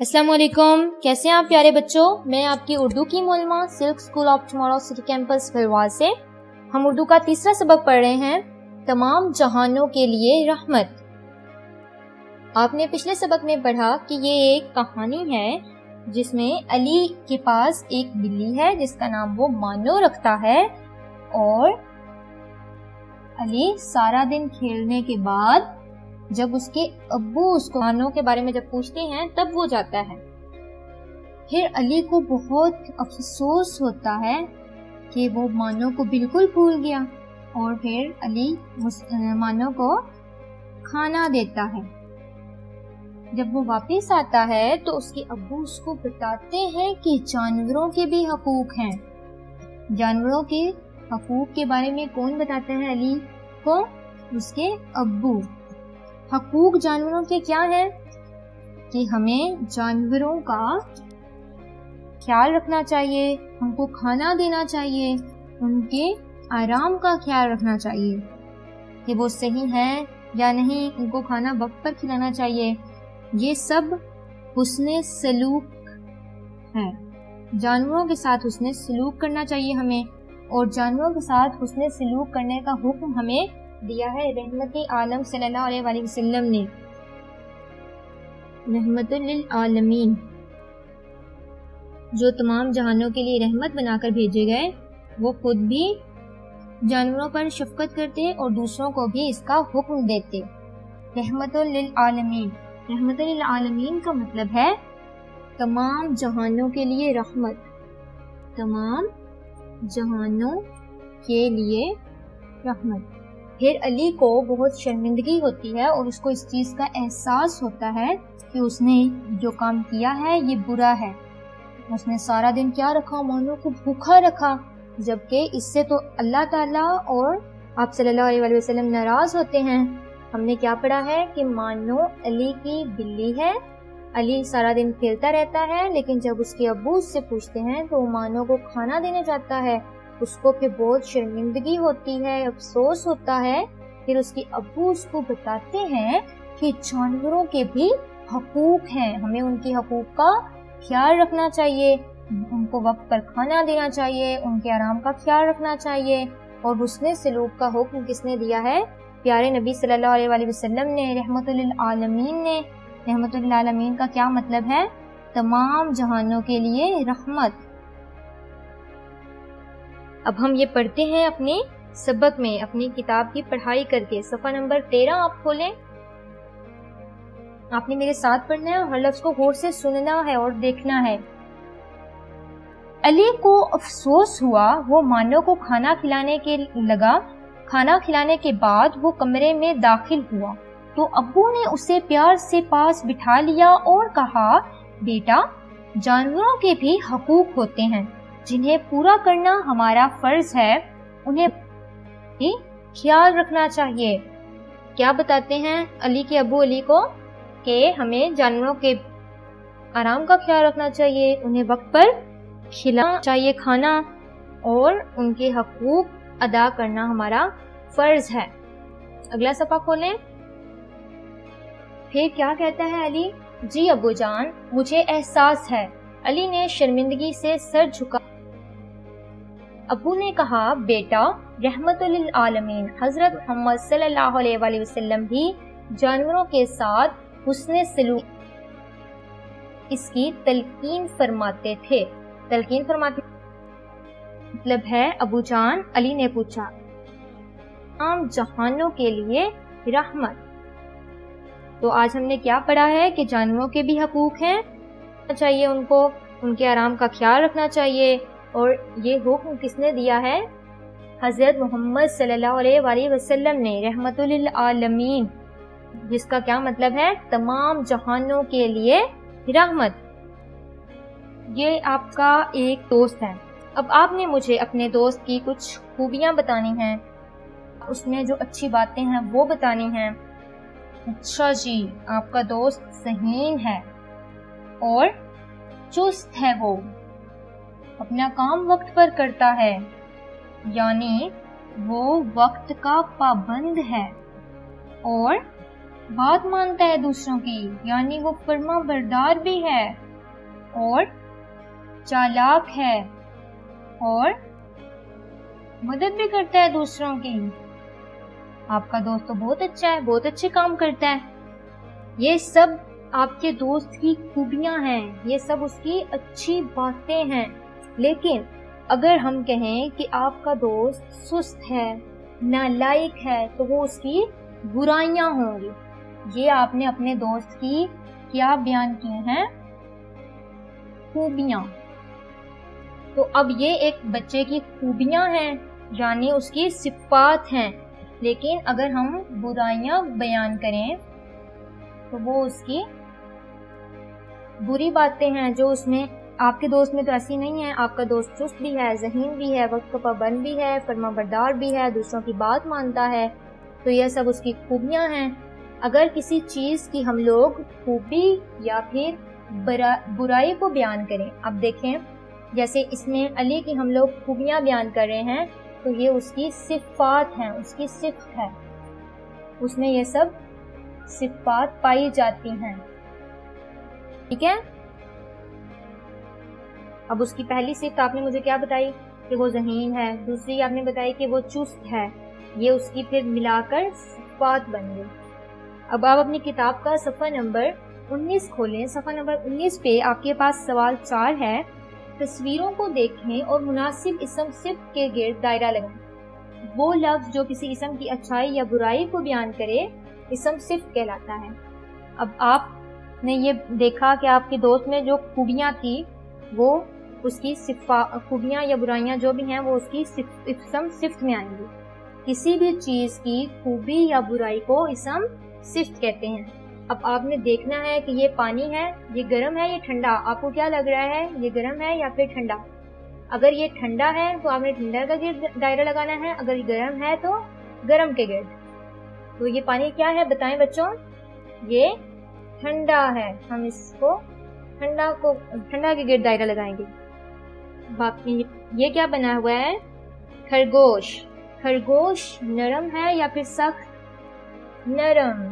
السلام علیکم، کیسے ہیں آپ پیارے بچوں؟ میں آپ کی اردو کی معلمہ سلک school of tomorrow city campus فلوار سے۔ ہم اردو کا تیسرا سبق پڑھ رہے ہیں، تمام جہانوں کے لیے رحمت۔ آپ نے پچھلے سبق میں پڑھا کہ یہ ایک کہانی ہے جس میں علی کے پاس ایک بلی ہے جس کا نام وہ مانو رکھتا ہے، اور علی سارا دن کھیلنے کے بعد جب اس کے ابو اس کو مانو کے بارے میں جب پوچھتے ہیں تب وہ جاتا ہے۔ پھر علی کو بہت افسوس ہوتا ہے کہ وہ مانو کو بالکل بھول گیا، اور پھر علی مانو کو کھانا دیتا ہے۔ جب وہ واپس آتا ہے تو اس کے ابو اس کو بتاتے ہیں کہ جانوروں کے بھی حقوق ہیں۔ جانوروں کے حقوق کے بارے میں کون بتاتا ہے علی کو؟ اس کے ابو۔ حقوق جانوروں کے کیا ہیں؟ کہ ہمیں جانوروں کا خیال رکھنا چاہیے، ان کو کھانا دینا چاہیے، ان کے آرام کا خیال رکھنا چاہیے کہ وہ صحیح ہیں یا نہیں، ان کو کھانا وقت پر کھلانا چاہیے۔ یہ سب حسن سلوک ہے۔ جانوروں کے ساتھ حسن سلوک کرنا چاہیے ہمیں، اور جانوروں کے ساتھ حسن سلوک کرنے کا حکم ہمیں دیا ہے رحمت عالم صلی اللہ علیہ وآلہ وسلم نے۔ رحمت للعالمین، جو تمام جہانوں کے لیے رحمت بنا کر بھیجے گئے، وہ خود بھی جانوروں پر شفقت کرتے اور دوسروں کو بھی اس کا حکم دیتے۔ رحمت للعالمین، رحمت للعالمین کا مطلب ہے تمام جہانوں کے لیے رحمت، تمام جہانوں کے لیے رحمت۔ پھر علی کو بہت شرمندگی ہوتی ہے اور اس کو اس چیز کا احساس ہوتا ہے کہ اس نے جو کام کیا ہے یہ برا ہے۔ اس نے سارا دن کیا رکھا؟ مانو کو بھوکا رکھا، جبکہ اس سے تو اللہ تعالیٰ اور آپ صلی اللہ علیہ وسلم ناراض ہوتے ہیں۔ ہم نے کیا پڑھا ہے کہ مانو علی کی بلی ہے، علی سارا دن کھیلتا رہتا ہے، لیکن جب اس کے ابو اس سے پوچھتے ہیں تو وہ مانو کو کھانا دینے جاتا ہے، اس کو پھر بہت شرمندگی ہوتی ہے، افسوس ہوتا ہے۔ پھر اس کے ابو اس کو بتاتے ہیں کہ جانوروں کے بھی حقوق ہیں، ہمیں ان کے حقوق کا خیال رکھنا چاہیے، ان کو وقت پر کھانا دینا چاہیے، ان کے آرام کا خیال رکھنا چاہیے۔ اور حسن سلوک کا حکم کس نے دیا ہے؟ پیارے نبی صلی اللہ علیہ وآلہ وسلم نے، رحمت للعالمین نے۔ رحمت للعالمین کا کیا مطلب ہے؟ تمام جہانوں کے لیے رحمت۔ اب ہم یہ پڑھتے ہیں اپنے سبق میں، اپنی کتاب کی پڑھائی کر کے۔ صفحہ نمبر 13 آپ کھولیں۔ آپ نے میرے ساتھ پڑھنا ہے اور ہر لفظ کو غور سے سننا ہے اور دیکھنا ہے۔ علی کو افسوس ہوا، وہ مانو کو کھانا کھلانے کے لگا۔ کھانا کھلانے کے بعد وہ کمرے میں داخل ہوا تو ابو نے اسے پیار سے پاس بٹھا لیا اور کہا، بیٹا، جانوروں کے بھی حقوق ہوتے ہیں جنہیں پورا کرنا ہمارا فرض ہے، انہیں بھی خیال رکھنا چاہیے۔ کیا بتاتے ہیں علی کے ابو علی کو؟ کہ ہمیں جانوروں کے آرام کا خیال رکھنا چاہیے، انہیں وقت پر کھلانا چاہیے کھانا، اور ان کے حقوق ادا کرنا ہمارا فرض ہے۔ اگلا صفحہ کھولیں۔ پھر کیا کہتا ہے علی؟ جی ابو جان، مجھے احساس ہے۔ علی نے شرمندگی سے سر جھکا۔ ابو نے کہا، بیٹا، رحمت للعالمین حضرت محمد صلی اللہ علیہ وآلہ وسلم بھی جانوروں کے ساتھ حسن سلوک اس کی تلقین فرماتے تھے۔ تلقین فرماتے مطلب ہے ابو جان، علی نے پوچھا، تمام جہانوں کے لیے رحمت۔ تو آج ہم نے کیا پڑھا ہے کہ جانوروں کے بھی حقوق ہیں، چاہیے ان کو، ان کے آرام کا خیال رکھنا چاہیے، اور یہ حکم کس نے دیا ہے؟ حضرت محمد صلی اللہ علیہ وآلہ وسلم نے، رحمت للعالمین، جس کا کیا مطلب ہے؟ تمام جہانوں کے لیے رحمت۔ یہ آپ کا ایک دوست ہے۔ اب آپ نے مجھے اپنے دوست کی کچھ خوبیاں بتانی ہیں، اس میں جو اچھی باتیں ہیں وہ بتانی ہیں۔ اچھا جی، آپ کا دوست ذہین ہے اور چست ہے، وہ اپنا کام وقت پر کرتا ہے، یعنی وہ وقت کا پابند ہے، اور بات مانتا ہے دوسروں کی، یعنی وہ فرما بردار بھی ہے اور چالاک ہے اور مدد بھی کرتا ہے دوسروں کی۔ آپ کا دوست تو بہت اچھا ہے، بہت اچھے کام کرتا ہے۔ یہ سب آپ کے دوست کی خوبیاں ہیں، یہ سب اس کی اچھی باتیں ہیں۔ لیکن اگر ہم کہیں کہ آپ کا دوست سست ہے، نالائق ہے، تو وہ اس کی برائیاں ہوں گی۔ یہ آپ نے اپنے دوست کی کیا بیان کی ہیں؟ خوبیاں۔ تو اب یہ ایک بچے کی خوبیاں ہیں، یعنی اس کی صفات ہیں۔ لیکن اگر ہم برائیاں بیان کریں تو وہ اس کی بری باتیں ہیں جو اس میں، آپ کے دوست میں تو ایسی نہیں ہے۔ آپ کا دوست چست بھی ہے، ذہین بھی ہے، وقت کا پابند بھی ہے، فرما بردار بھی ہے، دوسروں کی بات مانتا ہے، تو یہ سب اس کی خوبیاں ہیں۔ اگر کسی چیز کی ہم لوگ خوبی یا پھر برائی کو بیان کریں، اب دیکھیں جیسے اس میں علی کی ہم لوگ خوبیاں بیان کر رہے ہیں، تو یہ اس کی صفات ہیں، اس کی صفت ہے، اس میں یہ سب صفات پائی جاتی ہیں، ٹھیک ہے۔ اب اس کی پہلی صفت آپ نے مجھے کیا بتائی کہ وہ ذہین ہے، دوسری آپ نے بتائی کہ وہ چست ہے، یہ اس کی پھر ملا کر صفات بن گئی۔ اب آپ اپنی کتاب کا صفحہ نمبر 19 کھولیں۔ صفحہ نمبر 19 پہ آپ کے پاس سوال 4 ہے، تصویروں کو دیکھیں اور مناسب اسم صفت کے گرد دائرہ لگائیں۔ وہ لفظ جو کسی اسم کی اچھائی یا برائی کو بیان کرے اسم صفت کہلاتا ہے۔ اب آپ نے یہ دیکھا کہ آپ کے دوست میں جو خوبیاں تھی وہ اس کی خوبیاں یا برائیاں جو بھی ہیں وہ اس کی اسم صفت میں آئیں گی۔ کسی بھی چیز کی خوبی یا برائی کو اسم صفت کہتے ہیں۔ اب آپ نے دیکھنا ہے کہ یہ پانی ہے، یہ گرم ہے، یہ ٹھنڈا، آپ کو کیا لگ رہا ہے، یہ گرم ہے یا پھر ٹھنڈا؟ اگر یہ ٹھنڈا ہے تو آپ نے ٹھنڈا کا گرد دائرہ لگانا ہے، اگر یہ گرم ہے تو گرم کے گرد۔ تو یہ پانی کیا ہے بتائیں بچوں؟ یہ ٹھنڈا ہے، ہم اس کو ٹھنڈا کے گرد دائرہ لگائیں گے۔ باقی یہ کیا بنا ہوا ہے؟ خرگوش۔ خرگوش نرم ہے یا پھر سخت؟ نرم۔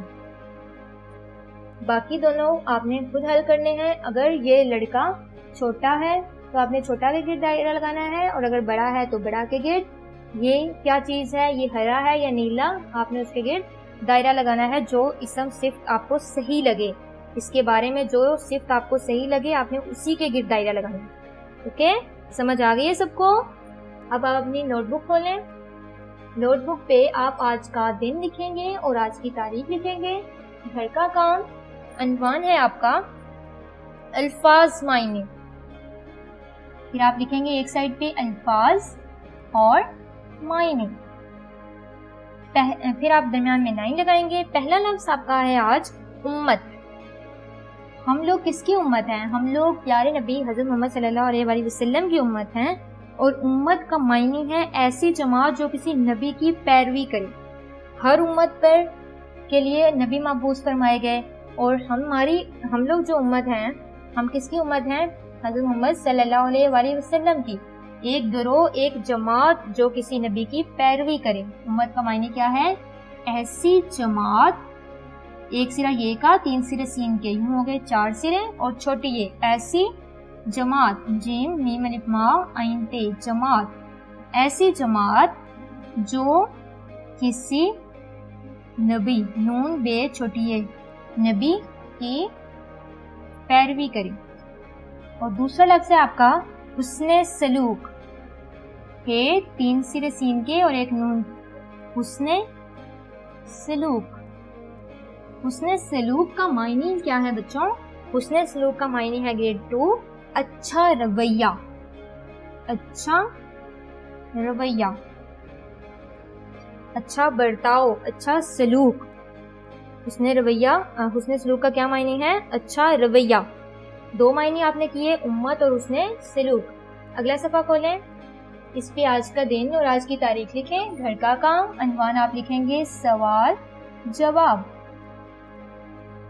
باقی دونوں آپ نے خود حل کرنے ہیں۔ اگر یہ لڑکا چھوٹا ہے تو آپ نے چھوٹا کے گرد دائرہ لگانا ہے، اور اگر بڑا ہے تو بڑا کے گرد۔ یہ کیا چیز ہے، یہ ہرا ہے یا نیلا، آپ نے اس کے گرد دائرہ لگانا ہے جو اسم صفت آپ کو صحیح لگے۔ اس کے بارے میں جو صفت آپ کو صحیح لگے آپ نے اسی کے گرد دائرہ لگانا ہے۔ اوکے، سمجھ آ گئی ہے سب کو؟ اب آپ اپنی نوٹ بک کھولیں۔ نوٹ بک پہ آپ آج کا دن لکھیں گے اور آج کی تاریخ لکھیں گے۔ گھر کا کام، عنوان ہے آپ کا الفاظ معنی، پھر آپ لکھیں گے ایک سائڈ پہ الفاظ اور معنی، پھر آپ درمیان میں لائن لگائیں گے۔ پہلا لفظ آپ کا ہے آج امت۔ ہم لوگ کس کی امت ہیں؟ ہم لوگ پیارے نبی حضرت محمد صلی اللہ علیہ وآلہ وسلم کی امت ہیں، اور امت کا معنی ہے ایسی جماعت جو کسی نبی کی پیروی کرے۔ ہر امت پر کے لیے نبی مبعوث فرمائے گئے، اور ہم لوگ جو امت ہیں، ہم کس کی امت ہیں؟ حضرت محمد صلی اللہ علیہ وآلہ وسلم کی۔ ایک گروہ، ایک جماعت جو کسی نبی کی پیروی کرے۔ امت کا معنی کیا ہے؟ ایسی جماعت، ایک سرا یہ کا، 3 سرے سین کے، یوں ہو گئے 4 سرے، اور چھوٹی یہ ایسی جماعت، جیم میم الف ما عین تے، جماعت، ایسی جماعت جو کسی نبی، نون بے چھوٹی یہ، نبی کی پیروی کرے۔ اور دوسرا لفظ ہے آپ کا حسن سلوک، کہ 3 سرے سین کے اور ایک نون، حسن سلوک۔ حسن سلوک کا معنی کیا ہے بچوں؟ حسن سلوک کا معنی ہے گریڈ 2 اچھا رویہ، اچھا رویہ، اچھا برتاؤ، اچھا سلوک۔ حسن رویہ، حسن سلوک کا کیا معنی ہے؟ اچھا رویہ۔ 2 معنی آپ نے کیے، امت اور حسن سلوک۔ اگلا صفحہ کھولیں، اس پہ آج کا دن اور آج کی تاریخ لکھیں۔ گھر کا کام، عنوان آپ لکھیں گے سوال جواب،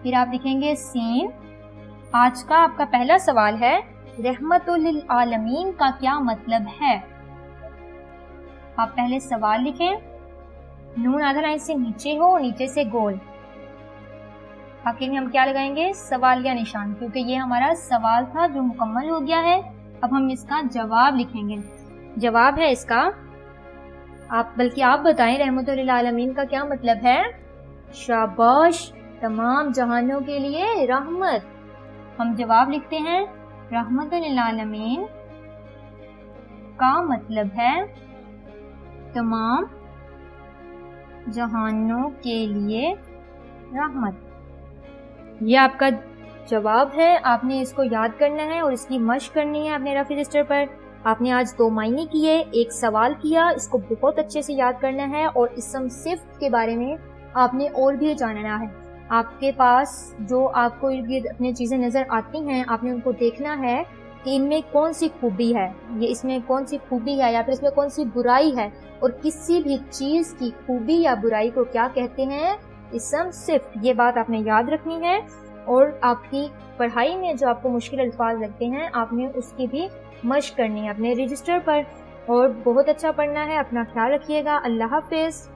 پھر آپ لکھیں گے سین۔ آج کا آپ کا پہلا سوال ہے رحمت للعالمین کا کیا مطلب ہے؟ آپ پہلے سوال لکھیں، نون آدھا لائن سے نیچے ہو، نیچے سے گول۔ آخر میں ہم کیا لگائیں گے؟ سوالیہ نشان، کیونکہ یہ ہمارا سوال تھا جو مکمل ہو گیا ہے۔ اب ہم اس کا جواب لکھیں گے۔ جواب ہے اس کا، بلکہ آپ بتائیں رحمت للعالمین کا کیا مطلب ہے؟ شاباش، تمام جہانوں کے لیے رحمت۔ ہم جواب لکھتے ہیں رحمت للعالمین کا مطلب ہے تمام جہانوں کے لیے رحمت۔ یہ آپ کا جواب ہے، آپ نے اس کو یاد کرنا ہے اور اس کی مشق کرنی ہے اپنے رف رجسٹر پر۔ آپ نے آج 2 معنی کیے، ایک سوال کیا، اس کو بہت اچھے سے یاد کرنا ہے، اور اسم صفت کے بارے میں آپ نے اور بھی جاننا ہے۔ آپ کے پاس جو آپ کو ارد گرد اپنی چیزیں نظر آتی ہیں، آپ نے ان کو دیکھنا ہے کہ ان میں کون سی خوبی ہے، یہ اس میں کون سی خوبی ہے یا پھر اس میں کون سی برائی ہے، اور کسی بھی چیز کی خوبی یا برائی کو کیا کہتے ہیں؟ اسم صفت۔ یہ بات آپ نے یاد رکھنی ہے، اور آپ کی پڑھائی میں جو آپ کو مشکل الفاظ لگتے ہیں آپ نے اس کی بھی مشق کرنی ہے اپنے رجسٹر پر، اور بہت اچھا پڑھنا ہے۔ اپنا خیال رکھیے گا۔ اللہ حافظ۔